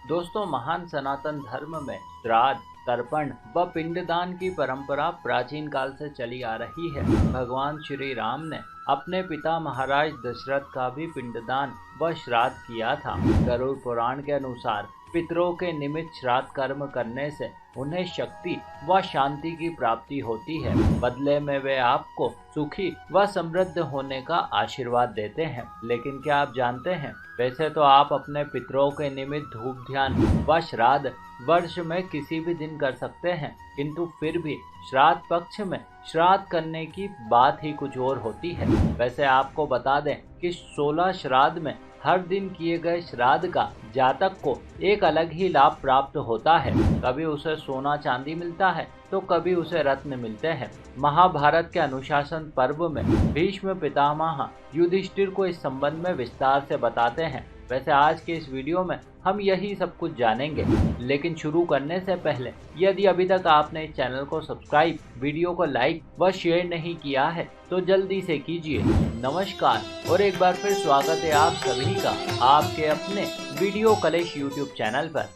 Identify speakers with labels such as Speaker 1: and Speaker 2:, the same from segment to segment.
Speaker 1: दोस्तों, महान सनातन धर्म में श्राद्ध, तर्पण व पिंडदान की परंपरा प्राचीन काल से चली आ रही है। भगवान श्री राम ने अपने पिता महाराज दशरथ का भी पिंडदान व श्राद्ध किया था। गरुड़ पुराण के अनुसार पितरों के निमित्त श्राद्ध कर्म करने से उन्हें शक्ति व शांति की प्राप्ति होती है। बदले में वे आपको सुखी व समृद्ध होने का आशीर्वाद देते हैं। लेकिन क्या आप जानते हैं, वैसे तो आप अपने पितरों के निमित्त धूप ध्यान व श्राद्ध वर्ष में किसी भी दिन कर सकते हैं, किंतु फिर भी श्राद्ध पक्ष में श्राद्ध करने की बात ही कुछ और होती है। वैसे आपको बता दें कि 16 श्राद्ध में हर दिन किए गए श्राद्ध का जातक को एक अलग ही लाभ प्राप्त होता है। कभी उसे सोना चांदी मिलता है तो कभी उसे रत्न मिलते हैं। महाभारत के अनुशासन पर्व में भीष्म पितामह युधिष्ठिर को इस संबंध में विस्तार से बताते हैं। वैसे आज के इस वीडियो में हम यही सब कुछ जानेंगे, लेकिन शुरू करने से पहले यदि अभी तक आपने इस चैनल को सब्सक्राइब, वीडियो को लाइक व शेयर नहीं किया है तो जल्दी से कीजिए। नमस्कार और एक बार फिर स्वागत है आप सभी का आपके अपने वीडियो कलेश यूट्यूब चैनल पर।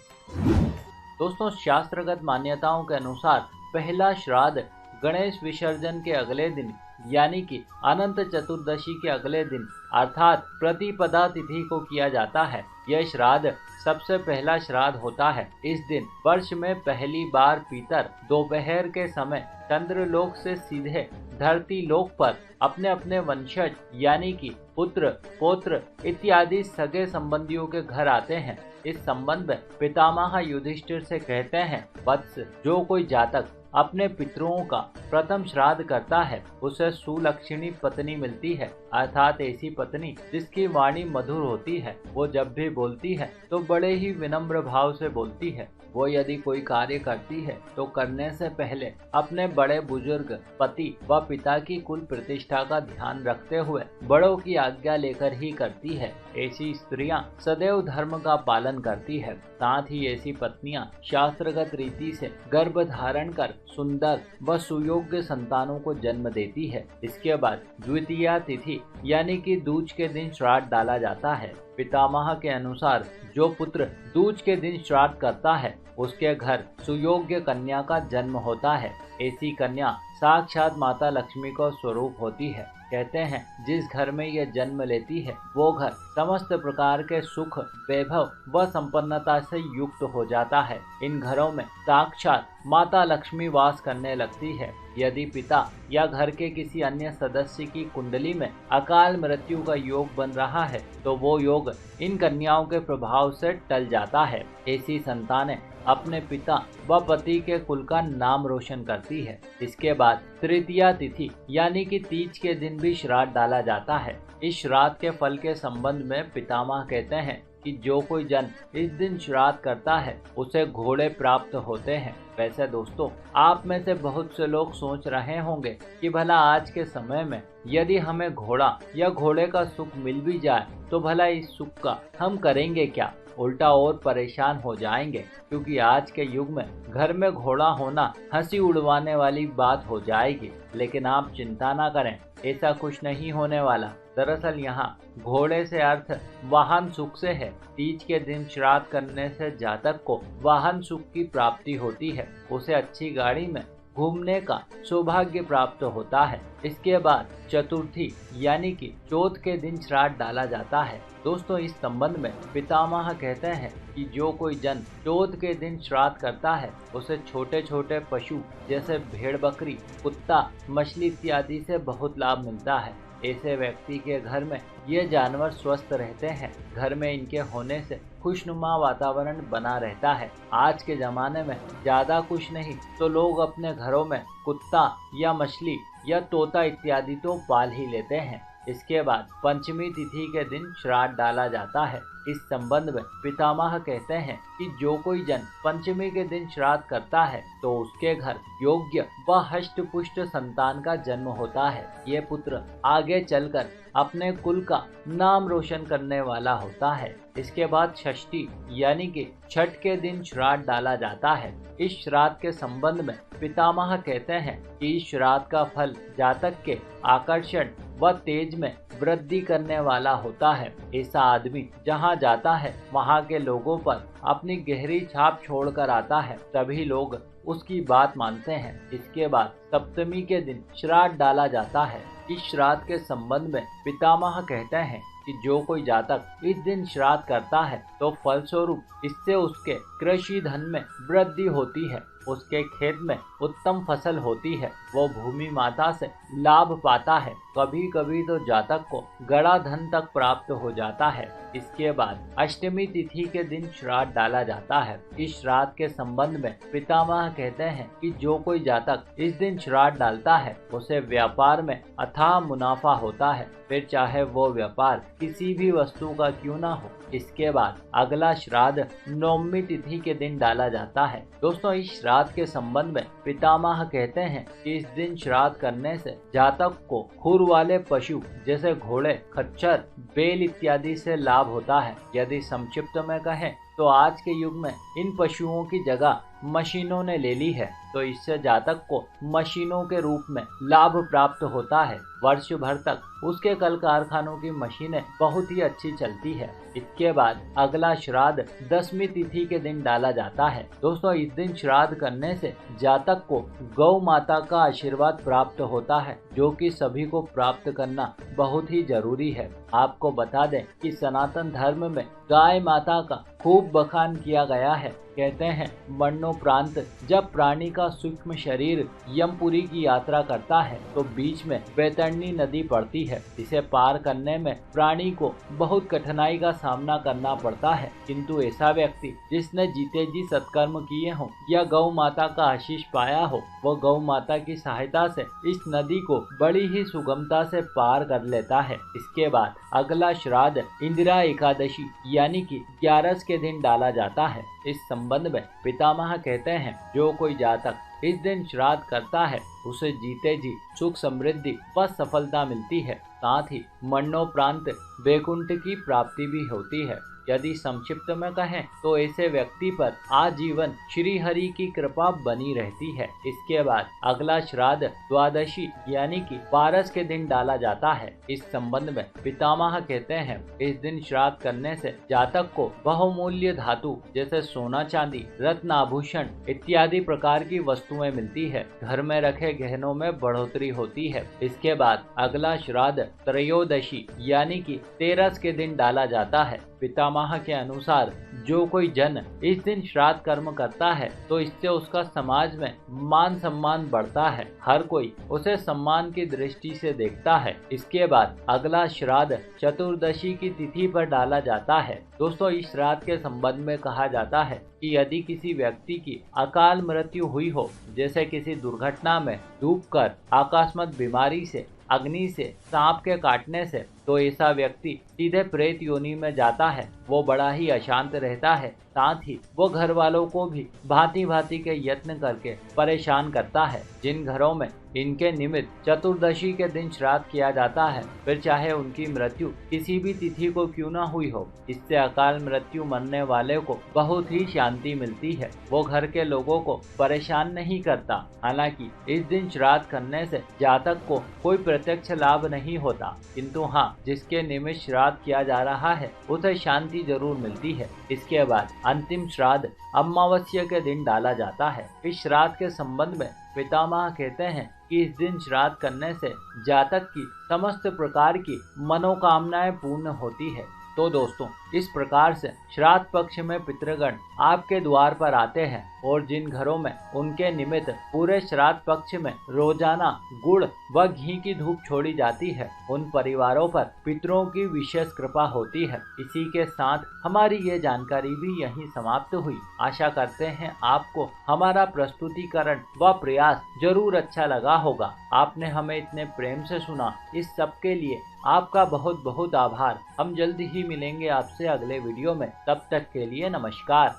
Speaker 1: दोस्तों, शास्त्रगत मान्यताओं के अनुसार पहला श्राद्ध गणेश विसर्जन के अगले दिन यानी कि अनंत चतुर्दशी के अगले दिन अर्थात प्रतिपदा तिथि को किया जाता है। यह श्राद्ध सबसे पहला श्राद्ध होता है। इस दिन वर्ष में पहली बार पितर दोपहर के समय चंद्रलोक से सीधे धरती लोक पर अपने अपने वंशज यानी कि पुत्र, पौत्र इत्यादि सगे संबंधियों के घर आते हैं। इस संबंध में पितामह युधिष्ठिर से कहते हैं, वत्स, जो कोई जातक अपने पितरों का प्रथम श्राद्ध करता है उसे सुलक्षणी पत्नी मिलती है, अर्थात ऐसी पत्नी जिसकी वाणी मधुर होती है। वो जब भी बोलती है तो बड़े ही विनम्र भाव से बोलती है। वो यदि कोई कार्य करती है तो करने से पहले अपने बड़े बुजुर्ग पति व पिता की कुल प्रतिष्ठा का ध्यान रखते हुए बड़ों की आज्ञा लेकर ही करती है। ऐसी स्त्रियां सदैव धर्म का पालन करती है। साथ ही ऐसी पत्नियां शास्त्रगत रीति से गर्भ धारण कर सुंदर व सुयोग्य संतानों को जन्म देती है। इसके बाद द्वितीया तिथि यानी कि दूज के दिन श्राद्ध डाला जाता है। पितामह के अनुसार जो पुत्र दूज के दिन श्राद्ध करता है उसके घर सुयोग्य कन्या का जन्म होता है। ऐसी कन्या साक्षात माता लक्ष्मी का स्वरूप होती है। कहते हैं, जिस घर में यह जन्म लेती है वो घर समस्त प्रकार के सुख, वैभव व संपन्नता से युक्त हो जाता है। इन घरों में साक्षात माता लक्ष्मी वास करने लगती है। यदि पिता या घर के किसी अन्य सदस्य की कुंडली में अकाल मृत्यु का योग बन रहा है तो वो योग इन कन्याओं के प्रभाव से टल जाता है। ऐसी संतानें अपने पिता व पति के कुल का नाम रोशन करती है। इसके बाद तृतीया तिथि यानी कि तीज के दिन भी श्राद्ध डाला जाता है। इस श्राद्ध के फल के संबंध में पितामह कहते हैं कि जो कोई जन इस दिन श्राद्ध करता है उसे घोड़े प्राप्त होते हैं। वैसे दोस्तों, आप में से बहुत से लोग सोच रहे होंगे कि भला आज के समय में यदि हमें घोड़ा या घोड़े का सुख मिल भी जाए तो भला इस सुख का हम करेंगे क्या। उल्टा और परेशान हो जाएंगे, क्योंकि आज के युग में घर में घोड़ा होना हंसी उड़वाने वाली बात हो जाएगी। लेकिन आप चिंता ना करें, ऐसा कुछ नहीं होने वाला। दरअसल यहाँ घोड़े से अर्थ वाहन सुख से है। तीज के दिन श्राद्ध करने से जातक को वाहन सुख की प्राप्ति होती है। उसे अच्छी गाड़ी में घूमने का सौभाग्य प्राप्त होता है। इसके बाद चतुर्थी यानी कि चौथ के दिन श्राद्ध डाला जाता है। दोस्तों, इस संबंध में पितामह कहते हैं कि जो कोई जन चौथ के दिन श्राद्ध करता है उसे छोटे छोटे पशु जैसे भेड़, बकरी, कुत्ता, मछली इत्यादि से बहुत लाभ मिलता है। ऐसे व्यक्ति के घर में ये जानवर स्वस्थ रहते हैं। घर में इनके होने से खुशनुमा वातावरण बना रहता है। आज के ज़माने में ज़्यादा कुछ नहीं तो लोग अपने घरों में कुत्ता या मछली या तोता इत्यादि तो पाल ही लेते हैं। इसके बाद पंचमी तिथि के दिन श्राद्ध डाला जाता है। इस संबंध में पितामह कहते हैं कि जो कोई जन पंचमी के दिन श्राद्ध करता है तो उसके घर योग्य व हष्ट पुष्ट संतान का जन्म होता है। ये पुत्र आगे चलकर अपने कुल का नाम रोशन करने वाला होता है। इसके बाद षष्ठी यानी कि छठ के दिन श्राद्ध डाला जाता है। इस श्राद्ध के संबंध में पितामह कहते हैं कि इस श्राद्ध का फल जातक के आकर्षण व तेज में वृद्धि करने वाला होता है। ऐसा आदमी जहाँ जाता है वहाँ के लोगों पर अपनी गहरी छाप छोड़कर आता है। सभी लोग उसकी बात मानते हैं। इसके बाद सप्तमी के दिन श्राद्ध डाला जाता है। इस श्राद्ध के संबंध में पितामह कहते हैं कि जो कोई जातक इस दिन श्राद्ध करता है तो फलस्वरूप इससे उसके कृषि धन में वृद्धि होती है, उसके खेत में उत्तम फसल होती है, वो भूमि माता से लाभ पाता है। कभी कभी तो जातक को गड़ा धन तक प्राप्त हो जाता है। इसके बाद अष्टमी तिथि के दिन श्राद्ध डाला जाता है। इस श्राद्ध के संबंध में पितामह कहते हैं कि जो कोई जातक इस दिन श्राद्ध डालता है उसे व्यापार में अथाह मुनाफा होता है, फिर चाहे वो व्यापार किसी भी वस्तु का क्यों ना हो। इसके बाद अगला श्राद्ध नवमी तिथि के दिन डाला जाता है। दोस्तों, इस श्राद्ध के संबंध में पितामह कहते हैं कि इस दिन श्राद्ध करने से जातक को खुर वाले पशु जैसे घोड़े, खच्चर, बैल इत्यादि से लाभ होता है। यदि संक्षिप्त में कहें तो आज के युग में इन पशुओं की जगह मशीनों ने ले ली है, तो इससे जातक को मशीनों के रूप में लाभ प्राप्त होता है। वर्ष भर तक उसके कल कारखानों की मशीनें बहुत ही अच्छी चलती है। इसके बाद अगला श्राद्ध दसवीं तिथि के दिन डाला जाता है। दोस्तों, इस दिन श्राद्ध करने से जातक को गौ माता का आशीर्वाद प्राप्त होता है, जो कि सभी को प्राप्त करना बहुत ही जरूरी है। आपको बता दें कि सनातन धर्म में गाय माता का खूब बखान किया गया है। कहते हैं मरणोपरांत जब प्राणी का सूक्ष्म शरीर यमपुरी की यात्रा करता है तो बीच में बैतरणी नदी पड़ती है। इसे पार करने में प्राणी को बहुत कठिनाई का सामना करना पड़ता है, किंतु ऐसा व्यक्ति जिसने जीते जी सत्कर्म किए हों या गौ माता का आशीष पाया हो, वो गौ माता की सहायता से इस नदी को बड़ी ही सुगमता से पार कर लेता है। इसके बाद अगला श्राद्ध इंदिरा एकादशी यानी कि 11 के दिन डाला जाता है। इस संबंध में पितामह कहते हैं जो कोई जातक इस दिन श्राद्ध करता है उसे जीते जी सुख, समृद्धि व सफलता मिलती है, साथ ही मरणोपरांत वैकुंठ की प्राप्ति भी होती है। यदि संक्षिप्त में कहें तो ऐसे व्यक्ति पर आजीवन श्री हरि की कृपा बनी रहती है। इसके बाद अगला श्राद्ध द्वादशी यानी कि 12 के दिन डाला जाता है। इस संबंध में पितामह कहते हैं इस दिन श्राद्ध करने से जातक को बहुमूल्य धातु जैसे सोना, चांदी, रत्न, आभूषण इत्यादि प्रकार की वस्तुएं मिलती है। घर में रखे गहनों में बढ़ोतरी होती है। इसके बाद अगला श्राद्ध त्रयोदशी यानी कि 13 के दिन डाला जाता है। पितामह के अनुसार जो कोई जन इस दिन श्राद्ध कर्म करता है तो इससे उसका समाज में मान सम्मान बढ़ता है, हर कोई उसे सम्मान की दृष्टि से देखता है। इसके बाद अगला श्राद्ध चतुर्दशी की तिथि पर डाला जाता है। दोस्तों, इस श्राद्ध के संबंध में कहा जाता है कि यदि किसी व्यक्ति की अकाल मृत्यु हुई हो, जैसे किसी दुर्घटना में डूबकर, आकस्मिक बीमारी से, अग्नि से, सांप के काटने से, तो ऐसा व्यक्ति सीधे प्रेत योनि में जाता है। वो बड़ा ही अशांत रहता है, साथ ही वो घर वालों को भी भांति भांति के यत्न करके परेशान करता है। जिन घरों में इनके निमित्त चतुर्दशी के दिन श्राद्ध किया जाता है, फिर चाहे उनकी मृत्यु किसी भी तिथि को क्यों न हुई हो, इससे अकाल मृत्यु मरने वाले को बहुत ही शांति मिलती है। वो घर के लोगों को परेशान नहीं करता। हालांकि इस दिन श्राद्ध करने से जातक को कोई प्रत्यक्ष लाभ नहीं होता, किंतु हाँ, जिसके निमित्त श्राद्ध किया जा रहा है उसे शांति जरूर मिलती है। इसके बाद अंतिम श्राद्ध अमावस्या के दिन डाला जाता है। इस श्राद्ध के संबंध में पितामह कहते हैं कि इस दिन श्राद्ध करने से जातक की समस्त प्रकार की मनोकामनाएं पूर्ण होती है। तो दोस्तों, इस प्रकार से श्राद्ध पक्ष में पितृगण आपके द्वार पर आते हैं और जिन घरों में उनके निमित्त पूरे श्राद्ध पक्ष में रोजाना गुड़ व घी की धूप छोड़ी जाती है, उन परिवारों पर पितरों की विशेष कृपा होती है। इसी के साथ हमारी ये जानकारी भी यहीं समाप्त हुई। आशा करते हैं आपको हमारा प्रस्तुतिकरण व प्रयास जरूर अच्छा लगा होगा। आपने हमें इतने प्रेम से सुना, इस सब के लिए आपका बहुत बहुत आभार। हम जल्द ही मिलेंगे आपसे अगले वीडियो में। तब तक के लिए नमस्कार।